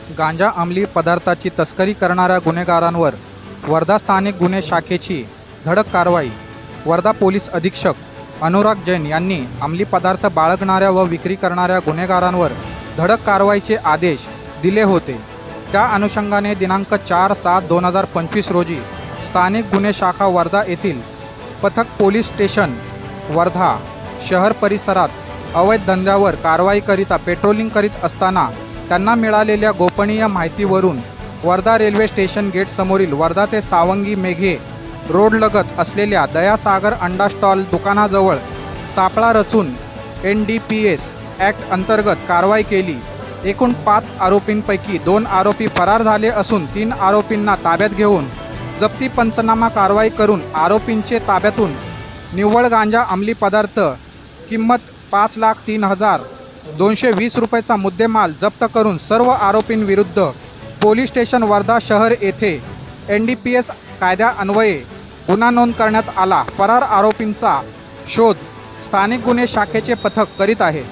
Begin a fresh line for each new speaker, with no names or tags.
गांजा अंमली पदार्थाची तस्करी करणाऱ्या गुन्हेगारांवर वर्धा स्थानिक गुन्हे शाखेची धडक कारवाई। वर्धा पोलीस अधीक्षक अनुराग जैन यांनी अंमली पदार्थ बाळगणाऱ्या व विक्री करणाऱ्या गुन्हेगारांवर धडक कारवाईचे आदेश दिले होते। त्या अनुषंगाने दिनांक 4/7/2025 रोजी स्थानिक गुन्हे शाखा वर्धा येथील पथक पोलीस स्टेशन वर्धा शहर परिसरात अवैध धंद्यावर कारवाईकरिता पेट्रोलिंग करीत असताना त्यांना मिळालेल्या गोपनीय माहितीवरून वर्धा रेल्वे स्टेशन गेट समोरील वर्धा ते सावंगी मेघे रोड लगत असलेल्या दयासागर अंडा स्टॉल दुकानाजवळ सापळा रचून NDPS ॲक्ट अंतर्गत कारवाई केली। एकूण 5 आरोपींपैकी 2 आरोपी फरार झाले असून 3 आरोपींना ताब्यात घेऊन जप्ती पंचनामा कारवाई करून आरोपींचे ताब्यातून निव्वळ गांजा अंमली पदार्थ किंमत 5,03,220 रुपयाचा मुद्देमाल जप्त करून सर्व आरोपींविरुद्ध पोलीस स्टेशन वर्धा शहर येथे NDPS कायद्यान्वये गुन्हा नोंद करण्यात आला। फरार आरोपींचा शोध स्थानिक गुन्हे शाखेचे पथक करीत आहे।